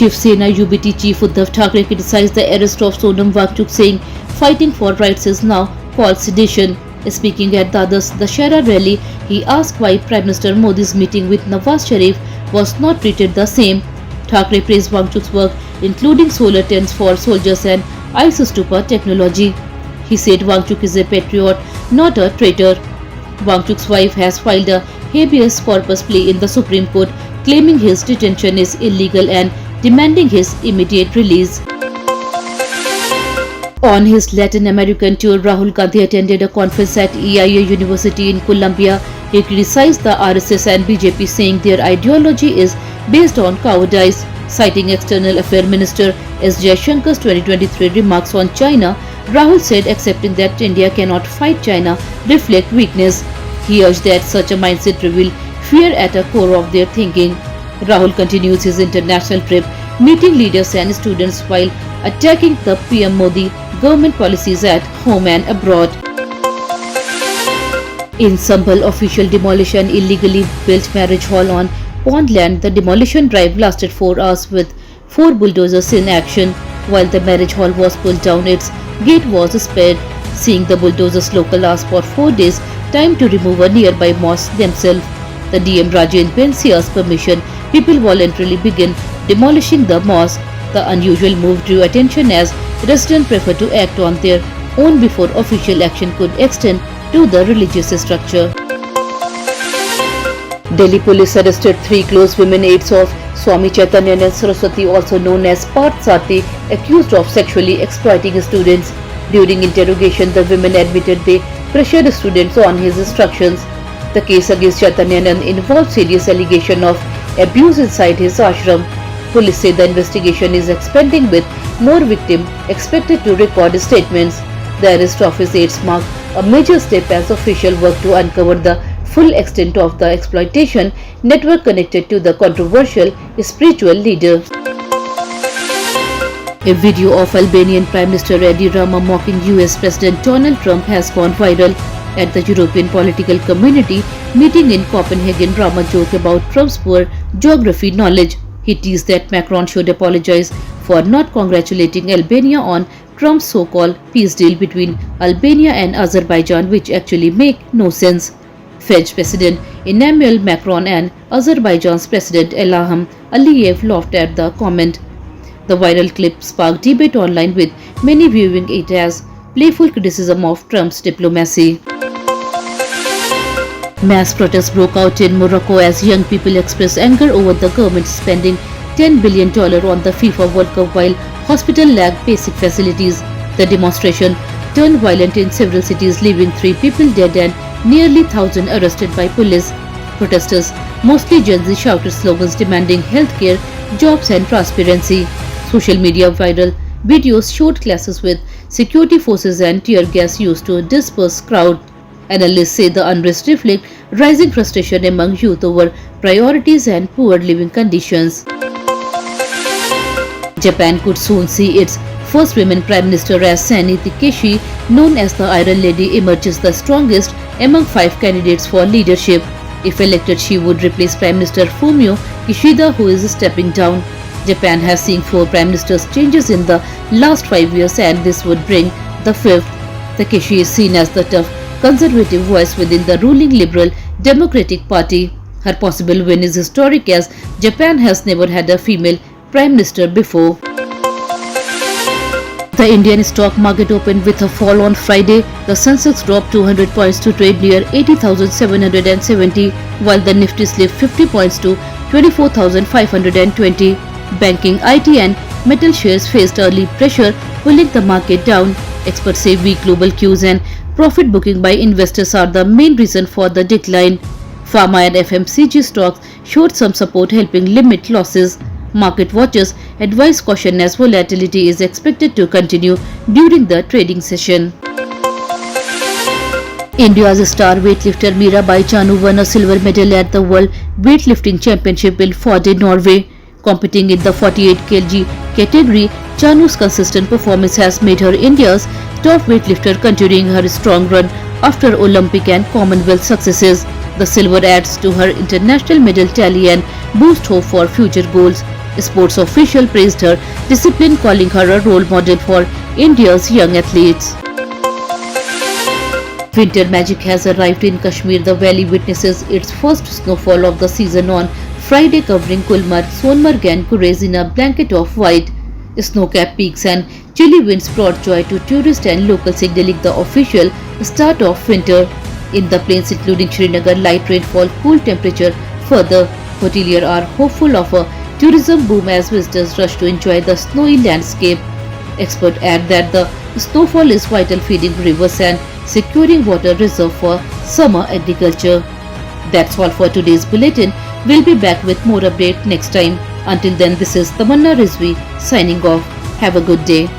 Shiv Sena UBT chief Uddhav Thackeray criticized the arrest of Sonam Wangchuk, saying fighting for rights is now called sedition. Speaking at the Dussehra rally, he asked why Prime Minister Modi's meeting with Nawaz Sharif was not treated the same. Thackeray praised Wangchuk's work, including solar tents for soldiers and ice stupa technology. He said Wangchuk is a patriot, not a traitor. Wangchuk's wife has filed a habeas corpus plea in the Supreme Court, claiming his detention is illegal and demanding his immediate release. On his Latin American tour, Rahul Gandhi attended a conference at EIA University in Colombia. He criticized the RSS and BJP, saying their ideology is based on cowardice. Citing External Affairs Minister S. Jaishankar's 2023 remarks on China, Rahul said accepting that India cannot fight China reflects weakness. He urged that such a mindset reveals fear at the core of their thinking. Rahul continues his international trip, meeting leaders and students while attacking the PM Modi government policies at home and abroad. In Sambhal, official demolition illegally built marriage hall on pond land. The demolition drive lasted 4 hours with 4 bulldozers in action. While the marriage hall was pulled down, its gate was spared. Seeing the bulldozers, local asked for 4 days time to remove a nearby mosque themselves. The DM Rajendra Bensia's permission, people voluntarily began demolishing the mosque. The unusual move drew attention as residents prefer to act on their own before official action could extend to the religious structure. Delhi police arrested 3 close women aides of Swami Chaitanyananda Saraswati, also known as Parth Sarthi, accused of sexually exploiting students. During interrogation, the women admitted they pressured students on his instructions. The case against Chaitanyananda involved serious allegation of abuse inside his ashram. Police say the investigation is expanding with more victims expected to record statements. The arrest of his aides marked a major step as official work to uncover the full extent of the exploitation network connected to the controversial spiritual leader. A video of Albanian Prime Minister Edi Rama mocking US President Donald Trump has gone viral. At the European political community meeting in Copenhagen, Rama joked about Trump's poor geography knowledge. He teased that Macron should apologize for not congratulating Albania on Trump's so-called peace deal between Albania and Azerbaijan, which actually make no sense. French President Emmanuel Macron and Azerbaijan's President Ilham Aliyev laughed at the comment. The viral clip sparked debate online, with many viewing it as playful criticism of Trump's diplomacy. Mass protests broke out in Morocco as young people expressed anger over the government spending $10 billion on the FIFA World Cup while hospitals lacked basic facilities. The demonstration turned violent in several cities, leaving 3 people dead and nearly 1,000 arrested by police. Protesters, mostly Gen Z, shouted slogans demanding healthcare, jobs and transparency. Social media viral videos showed clashes with security forces and tear gas used to disperse crowd. Analysts say the unrest reflects rising frustration among youth over priorities and poor living conditions. Japan could soon see its first women Prime Minister as Sani Takeshi, known as the Iron Lady, emerges the strongest among 5 candidates for leadership. If elected, she would replace Prime Minister Fumio Kishida, who is stepping down. Japan has seen 4 Prime Ministers changes in the last 5 years, and this would bring the 5th. Takeshi is seen as the tough conservative voice within the ruling Liberal Democratic Party. Her possible win is historic, as Japan has never had a female Prime Minister before. The Indian stock market opened with a fall on Friday. The Sensex dropped 200 points to trade near 80,770, while the Nifty slipped 50 points to 24,520. Banking, IT and metal shares faced early pressure, pulling the market down. Experts say weak global cues and profit booking by investors are the main reason for the decline. Pharma and FMCG stocks showed some support, helping limit losses. Market watchers advise caution as volatility is expected to continue during the trading session. India's star weightlifter Mirabai Chanu won a silver medal at the World Weightlifting Championship in Forde, Norway. Competing in the 48 kg category, Chanu's consistent performance has made her India's top weightlifter, continuing her strong run after Olympic and Commonwealth successes. The silver adds to her international medal tally and boosts hope for future goals. Sports official praised her discipline, calling her a role model for India's young athletes. Winter magic has arrived in Kashmir. The valley witnesses its first snowfall of the season on Friday, covering Gulmarg, Sonmarg and Gurez in a blanket of white. Snow-capped peaks and chilly winds brought joy to tourists and locals, signaling the official start of winter. In the plains including Srinagar, light rainfall, cool temperature. Further, hoteliers are hopeful of a tourism boom as visitors rush to enjoy the snowy landscape. Experts add that the snowfall is vital, feeding rivers and securing water reserve for summer agriculture. That's all for today's bulletin. We'll be back with more update next time. Until then, this is Tamanna Rizvi signing off. Have a good day.